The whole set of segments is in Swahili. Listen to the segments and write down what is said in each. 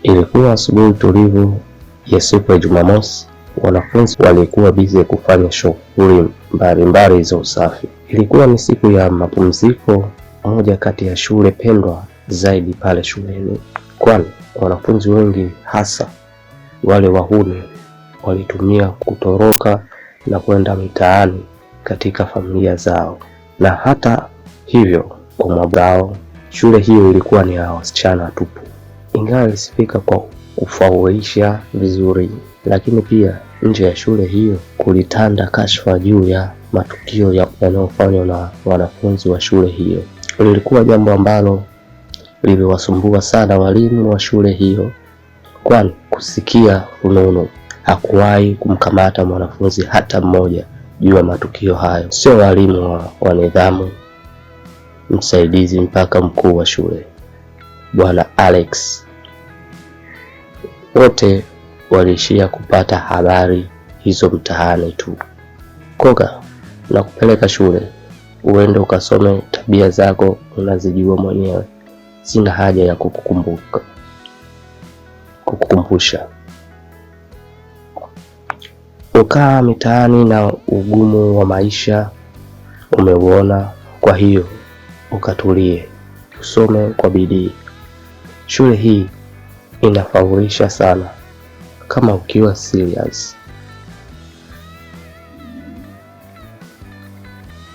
Ilikuwa asubuhi tulivu ya siku ya Jumamosi. Wanafunzi walikuwa bize kufanya shughuli mbalimbali za usafi. Ilikuwa ni siku ya mapumziko, moja kati ya shule pendwa zaidi pale shuleni, kwani wanafunzi wengi hasa wale wahuni walitumia kutoroka na kwenda mitaani katika familia zao. Na hata hivyo, kwa mabao shule hiyo ilikuwa ni ya wasichana tupu. Ingawa ilisifika kwa kufaulisha vizuri, lakini pia nje ya shule hiyo kulitanda kashfa juu ya matukio yanayofanywa na wanafunzi wa shule hiyo. Lilikuwa jambo ambalo liliwasumbua sana walimu wa shule hiyo, kwani kusikia fununu hakuwahi kumkamata mwanafunzi hata mmoja juu ya matukio hayo. Sio walimu wa nidhamu, msaidizi mpaka mkuu wa shule Bwana Alex, wote walishia kupata habari hizo mtaani tu. Koga na kupeleka shule, uende ukasome, tabia zako unazijua mwenyewe, sina haja ya kukukumbusha. Ukaa mitaani na ugumu wa maisha umeuona, kwa hiyo ukatulie, usome kwa bidii. Shule hii inafaulisha sana kama ukiwa serious.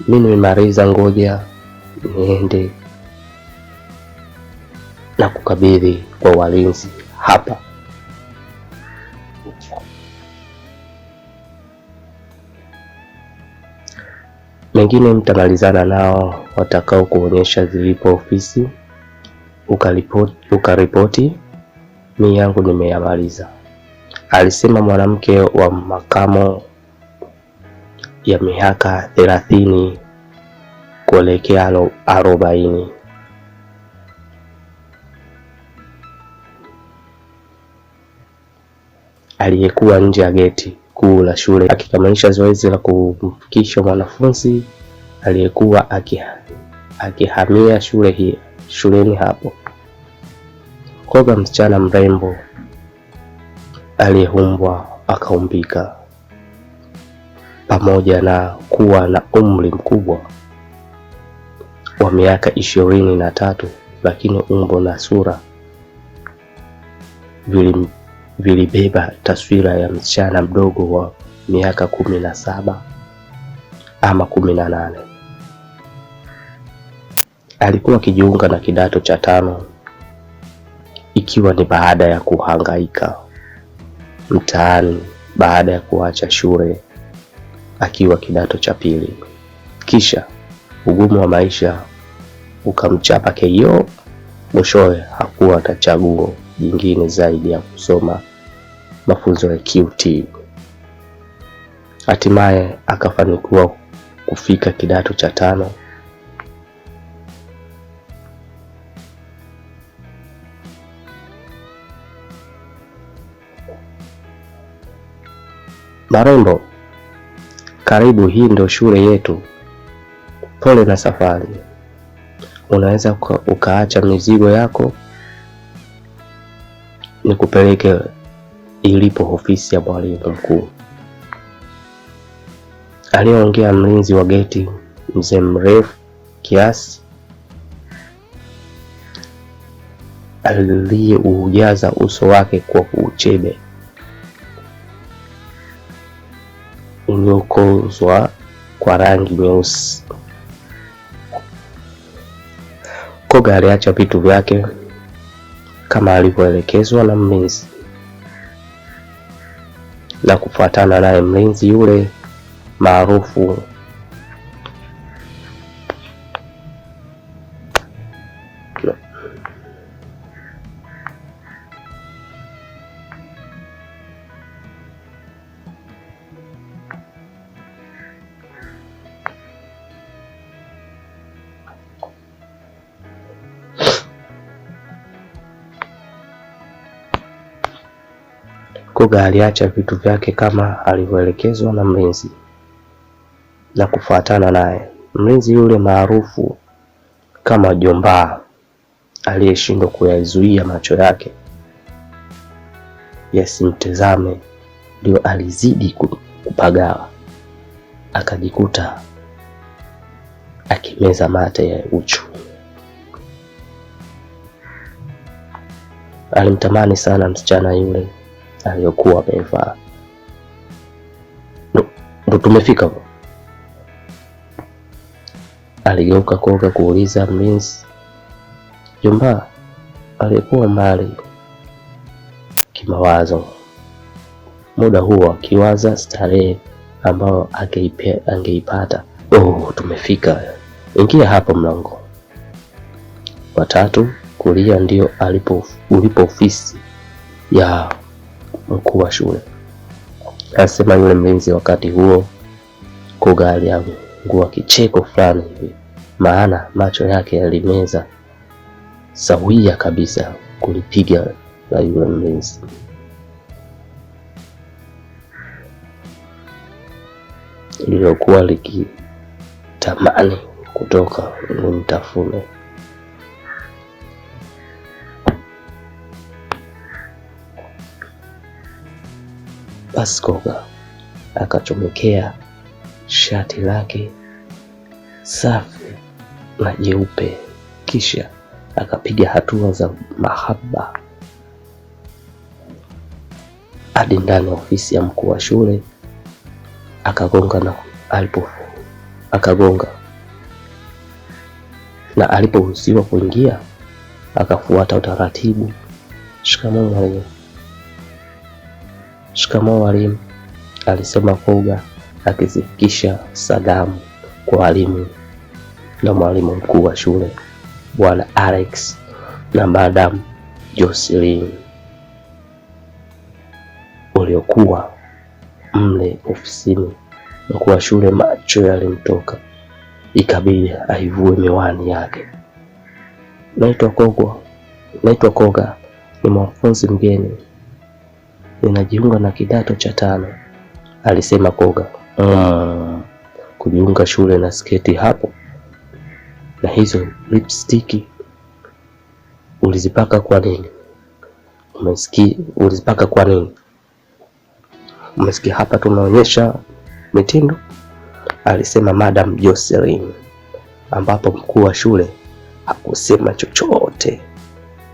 Mimi nimemaliza, ngoja niende na kukabidhi kwa walinzi hapa. Mengine mtamalizana nao watakao kuonyesha zilipo ofisi, ukaripoti. Mimi yangu nimeyamaliza, alisema mwanamke wa makamo ya miaka 30 kuelekea 40. Aliyekuwa nje ya geti kuu la shule akikamilisha zoezi la kumfikisha mwanafunzi aliyekuwa akihamia shuleni hapo. Koga, msichana mrembo aliyehumbwa akaumbika, pamoja na kuwa na umri mkubwa wa miaka 23, lakini umbo na sura vilibeba taswira ya msichana mdogo wa miaka 17 ama 18. Alikuwa akijiunga na kidato cha 5, ikiwa ni baada ya kuhangaika mtaani baada ya kuacha shule akiwa kidato cha 2. Kisha ugumu wa maisha ukamchapa KO. Mwishowe hakuwa na chaguo jingine zaidi ya kusoma mafunzo ya QT. Hatimaye akafanikiwa kufika kidato cha 5. Marembo, karibu, hii ndio shule yetu. Pole na safari. Unaweza ukaacha mizigo yako nikupeleke ilipo ofisi ya mwalimu mkuu. Aliongea mlinzi wa geti, mzee mrefu kiasi aliyeujaza uso wake kwa uchebe uliokozwa kwa rangi nyeusi. Koga aliacha vitu vyake kama alivyoelekezwa na mlinzi na kufuatana naye mlinzi yule maarufu Koga aliacha vitu vyake kama alivyoelekezwa na mlinzi na kufuatana naye mlinzi yule maarufu kama Jomba aliyeshindwa kuyazuia macho yake yasimtazame ndio alizidi kupagawa, akajikuta akimeza mate ya uchu. Alimtamani sana msichana yule aliyokuwa amevaa. Ndo tumefika hapo? Aligeuka Koga kuuliza mlinzi. Jomba alikuwa mbali kimawazo muda huo, akiwaza starehe ambayo angeipata. Tumefika. Ingia hapo mlango wa 3 kulia, ndio ulipo ofisi ya mkuu wa shule, asema yule mlinzi. Wakati huo Koga aliangua kicheko fulani hivi, maana macho yake yalimeza sawia kabisa kulipiga la yule mlinzi. Lilokuwa likitamani kutoka nimtafune. Basi Koga akachomekea shati lake safi na jeupe, kisha akapiga hatua za mahaba hadi ndani ya ofisi ya mkuu wa shule. Akagonga na aliporuhusiwa kuingia akafuata utaratibu. Shikamoo mwalimu. Shikamoo mwalimu, alisema Koga akizifikisha salamu kwa walimu na mwalimu mkuu wa shule Bwana Alex na Madam Jocelyn waliokuwa mle ofisini. Mkuu wa shule macho yalimtoka, ikabidi aivue miwani yake. Naitwa Koga, ni mwanafunzi mgeni, ninajiunga na kidato cha 5, alisema Koga. Kujiunga shule na sketi hapo na hizo lipstick ulizipaka kwa nini? Ulizipaka kwa nini? Umesikia hapa tunaonyesha mitindo, alisema Madam Jocelyn, ambapo mkuu wa shule hakusema chochote,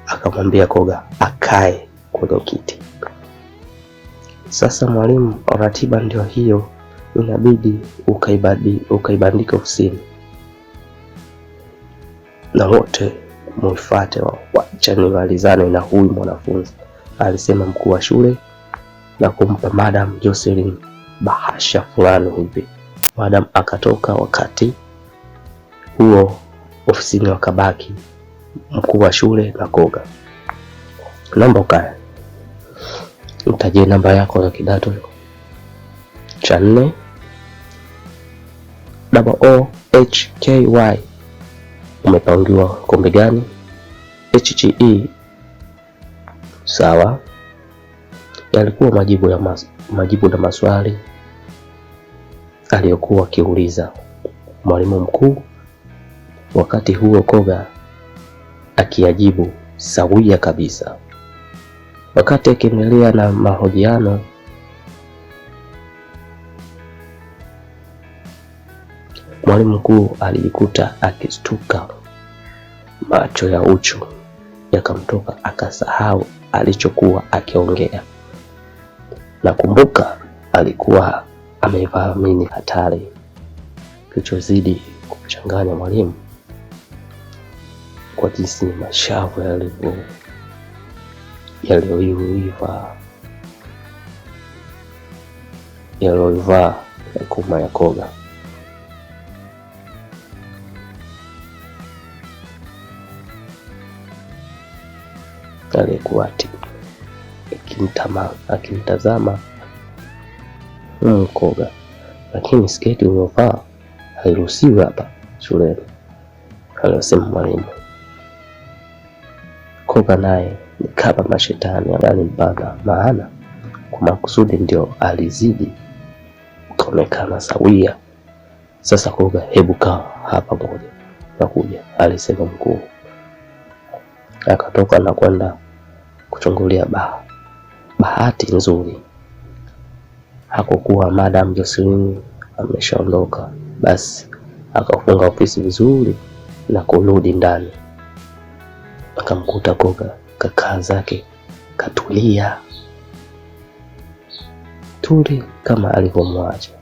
akamwambia Koga akae kwenye kiti. Sasa mwalimu, ratiba ndio hiyo, inabidi ukaibandika ofisini na wote muifuate, wacha nimalizane na huyu mwanafunzi, alisema mkuu wa shule na kumpa Madam Jocelyn bahasha fulani hivi. Madam akatoka. Wakati huo ofisini wakabaki mkuu wa shule na Koga. Naomba ukae. Mtajie namba yako ya kidato cha 4. OOHKY. Umepangiwa kombe gani? HGE. Sawa. Yalikuwa majibu na maswali aliyokuwa akiuliza mwalimu mkuu. Wakati huo Koga akiyajibu sawia kabisa. Wakati akiendelea na mahojiano, mwalimu mkuu alijikuta akistuka, macho ya uchu yakamtoka, akasahau alichokuwa akiongea. Nakumbuka alikuwa amevaa mini hatari. Kilichozidi kumchanganya mwalimu kwa jinsi mashavu yaliyoiva kuma ya Koga. Alikuwa akimtazama Koga. Lakini sketi uliyovaa hairuhusiwi hapa shuleni, alisema mwalimu. Koga naye ni kama mashetani alimbana, maana kwa makusudi ndio alizidi kuonekana sawia. Sasa Koga, hebu kaa hapa moja nakuja, alisema mkuu. Akatoka na kwenda kuchungulia baa. Bahati nzuri hakukuwa Madam Jocelyn ameshaondoka, basi akafunga ofisi vizuri na kurudi ndani. Akamkuta Goga kakaa zake katulia tuli kama alivyomwacha.